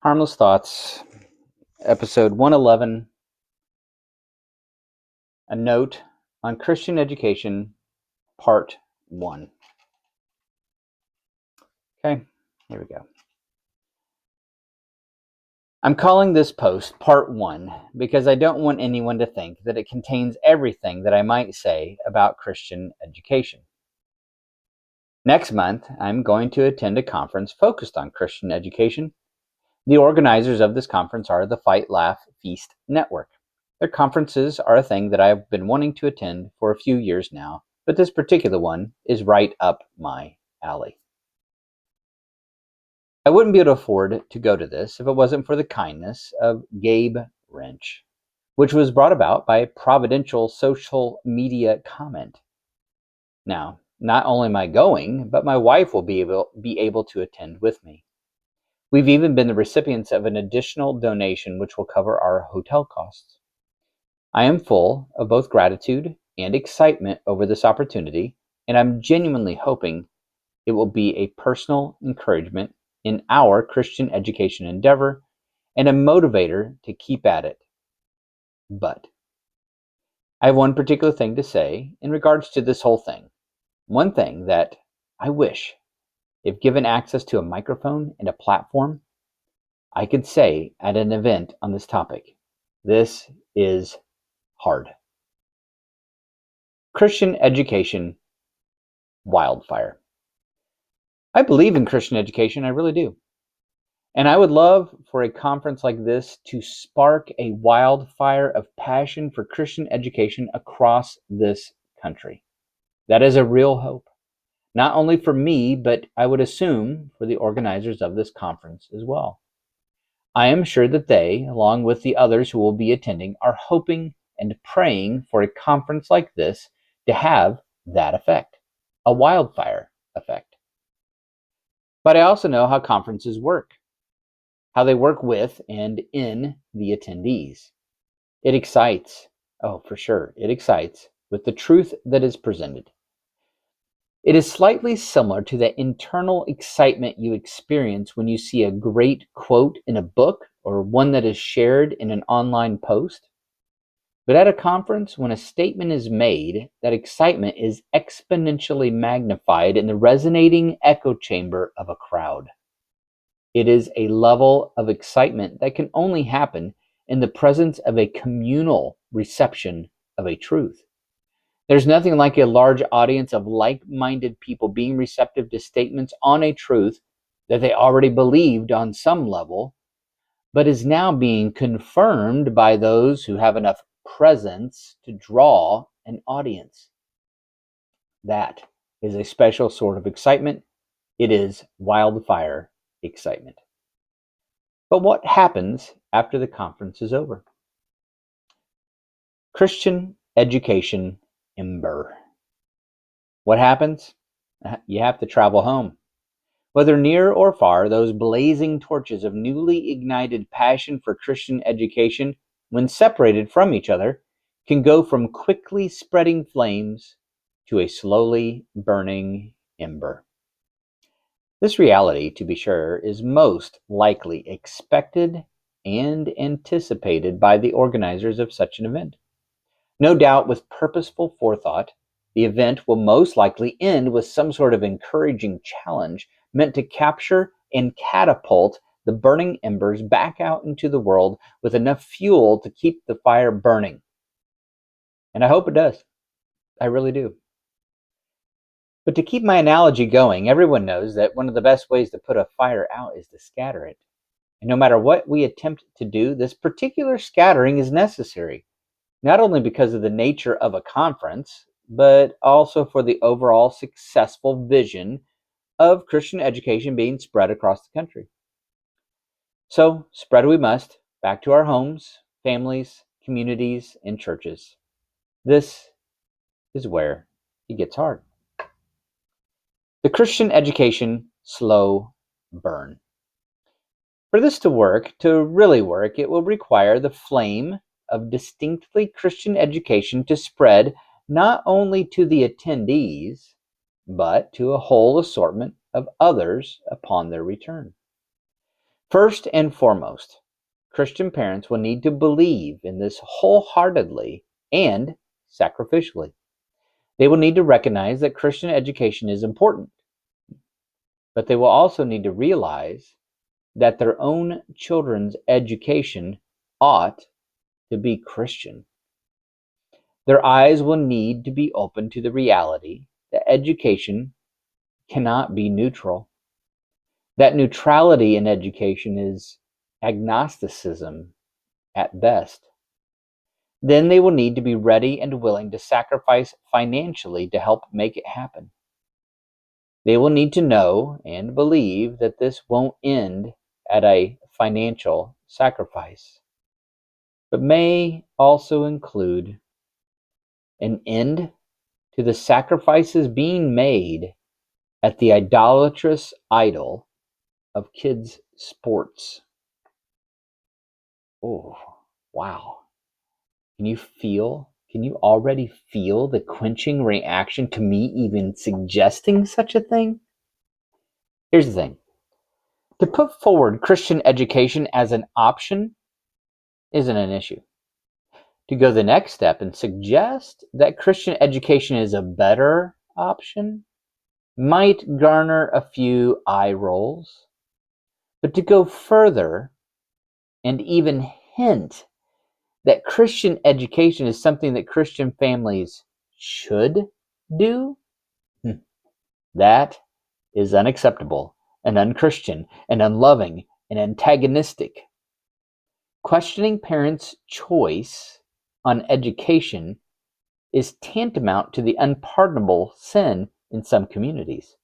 Harmless Thoughts, episode 111, a note on Christian education, part 1. Okay, here we go. I'm calling this post part 1 because I don't want anyone to think that it contains everything that I might say about Christian education. Next month, I'm going to attend a conference focused on Christian education. The organizers of this conference are the Fight, Laugh, Feast Network. Their conferences are a thing that I've been wanting to attend for a few years now, but this particular one is right up my alley. I wouldn't be able to afford to go to this if it wasn't for the kindness of Gabe Wrench, which was brought about by a providential social media comment. Now, not only am I going, but my wife will be able to attend with me. We've even been the recipients of an additional donation which will cover our hotel costs. I am full of both gratitude and excitement over this opportunity, and I'm genuinely hoping it will be a personal encouragement in our Christian education endeavor and a motivator to keep at it. But I have one particular thing to say in regards to this whole thing. One thing that I wish, if given access to a microphone and a platform, I could say at an event on this topic. This is hard. Christian education wildfire. I believe in Christian education, I really do. And I would love for a conference like this to spark a wildfire of passion for Christian education across this country. That is a real hope, not only for me, but I would assume for the organizers of this conference as well. I am sure that they, along with the others who will be attending, are hoping and praying for a conference like this to have that effect, a wildfire effect. But I also know how conferences work, how they work with and in the attendees. It excites, oh, for sure, it excites with the truth that is presented. It is slightly similar to the internal excitement you experience when you see a great quote in a book or one that is shared in an online post. But at a conference, when a statement is made, that excitement is exponentially magnified in the resonating echo chamber of a crowd. It is a level of excitement that can only happen in the presence of a communal reception of a truth. There's nothing like a large audience of like-minded people being receptive to statements on a truth that they already believed on some level, but is now being confirmed by those who have enough presence to draw an audience. That is a special sort of excitement. It is wildfire excitement. But what happens after the conference is over? Christian education ember. What happens? You have to travel home. Whether near or far, those blazing torches of newly ignited passion for Christian education, when separated from each other, can go from quickly spreading flames to a slowly burning ember. This reality, to be sure, is most likely expected and anticipated by the organizers of such an event. No doubt, with purposeful forethought, the event will most likely end with some sort of encouraging challenge meant to capture and catapult the burning embers back out into the world with enough fuel to keep the fire burning. And I hope it does. I really do. But to keep my analogy going, everyone knows that one of the best ways to put a fire out is to scatter it. And no matter what we attempt to do, this particular scattering is necessary, not only because of the nature of a conference, but also for the overall successful vision of Christian education being spread across the country. So, spread we must, back to our homes, families, communities, and churches. This is where it gets hard. The Christian education slow burn. For this to work, to really work, it will require the flame of distinctly Christian education to spread not only to the attendees, but to a whole assortment of others upon their return. First and foremost, Christian parents will need to believe in this wholeheartedly and sacrificially. They will need to recognize that Christian education is important, but they will also need to realize that their own children's education ought to be Christian. Their eyes will need to be open to the reality that education cannot be neutral. That neutrality in education is agnosticism at best. Then they will need to be ready and willing to sacrifice financially to help make it happen. They will need to know and believe that this won't end at a financial sacrifice, but may also include an end to the sacrifices being made at the idolatrous idol of kids' sports. Oh, wow. Can you already feel the quenching reaction to me even suggesting such a thing? Here's the thing. To put forward Christian education as an option isn't an issue. To go the next step and suggest that Christian education is a better option might garner a few eye rolls. But to go further and even hint that Christian education is something that Christian families should do, that is unacceptable and unchristian and unloving and antagonistic. Questioning parents' choice on education is tantamount to the unpardonable sin in some communities.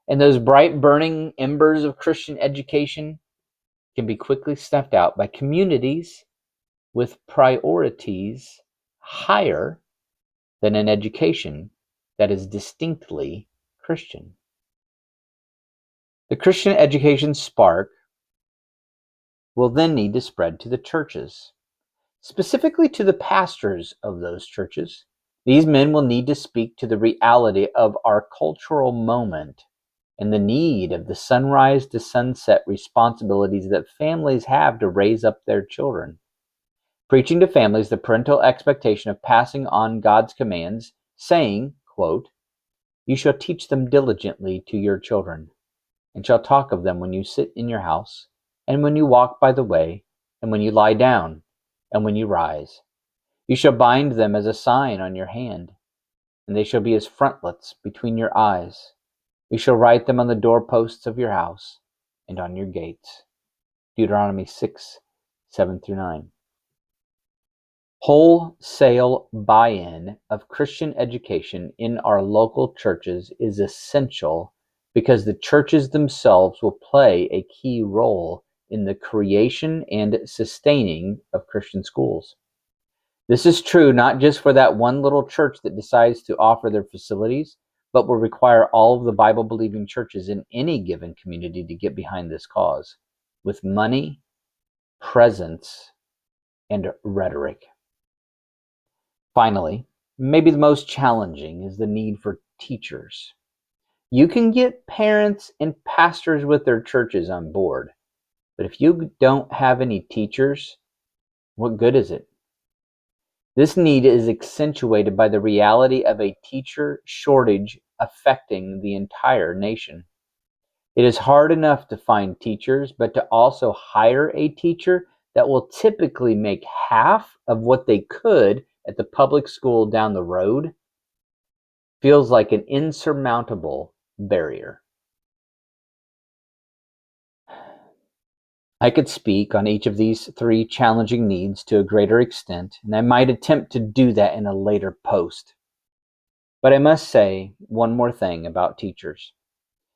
And those bright burning embers of Christian education can be quickly snuffed out by communities with priorities higher than an education that is distinctly Christian. The Christian education spark will then need to spread to the churches, specifically to the pastors of those churches. These men will need to speak to the reality of our cultural moment and the need of the sunrise to sunset responsibilities that families have to raise up their children. Preaching to families the parental expectation of passing on God's commands, saying, quote, "You shall teach them diligently to your children, and shall talk of them when you sit in your house, and when you walk by the way, and when you lie down, and when you rise. You shall bind them as a sign on your hand, and they shall be as frontlets between your eyes. You shall write them on the doorposts of your house and on your gates." Deuteronomy 6, 7 through 9. Wholesale buy-in of Christian education in our local churches is essential because the churches themselves will play a key role in the creation and sustaining of Christian schools. This is true not just for that one little church that decides to offer their facilities, but will require all of the Bible-believing churches in any given community to get behind this cause, with money, presence, and rhetoric. Finally, maybe the most challenging is the need for teachers. You can get parents and pastors with their churches on board, but if you don't have any teachers, what good is it? This need is accentuated by the reality of a teacher shortage affecting the entire nation. It is hard enough to find teachers, but to also hire a teacher that will typically make half of what they could at the public school down the road feels like an insurmountable barrier. I could speak on each of these three challenging needs to a greater extent, and I might attempt to do that in a later post. But I must say one more thing about teachers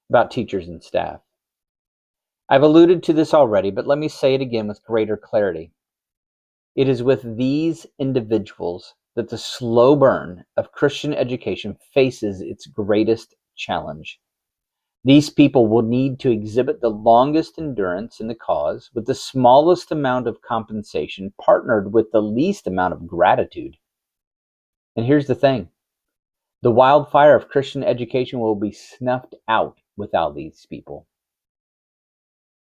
and staff. I've alluded to this already, but let me say it again with greater clarity. It is with these individuals that the slow burn of Christian education faces its greatest challenge. These people will need to exhibit the longest endurance in the cause with the smallest amount of compensation partnered with the least amount of gratitude. And here's the thing. The wildfire of Christian education will be snuffed out without these people.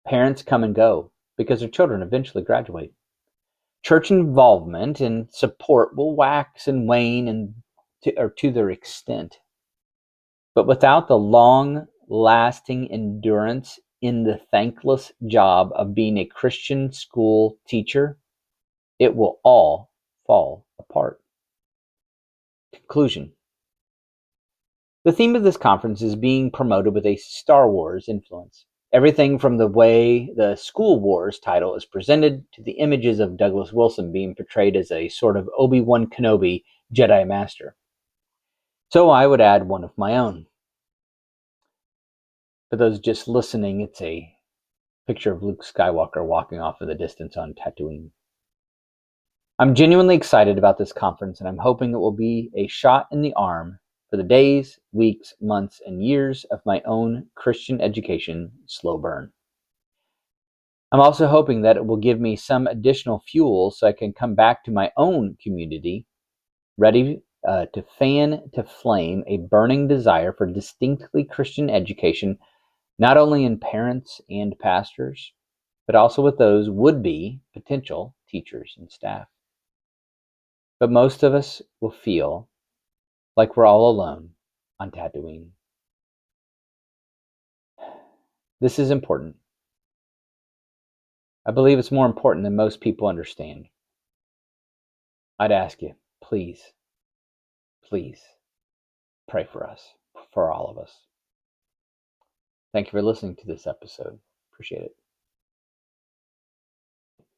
Parents come and go because their children eventually graduate. Church involvement and support will wax and wane to their extent. But without the long lasting endurance in the thankless job of being a Christian school teacher, it will all fall apart. Conclusion. The theme of this conference is being promoted with a Star Wars influence. Everything from the way the School Wars title is presented to the images of Douglas Wilson being portrayed as a sort of Obi-Wan Kenobi Jedi Master. So I would add one of my own. For those just listening, it's a picture of Luke Skywalker walking off in the distance on Tatooine. I'm genuinely excited about this conference, and I'm hoping it will be a shot in the arm for the days, weeks, months, and years of my own Christian education slow burn. I'm also hoping that it will give me some additional fuel so I can come back to my own community, ready to fan to flame a burning desire for distinctly Christian education, not only in parents and pastors, but also with those would-be potential teachers and staff. But most of us will feel like we're all alone on Tatooine. This is important. I believe it's more important than most people understand. I'd ask you, please, please pray for us, for all of us. Thank you for listening to this episode. Appreciate it.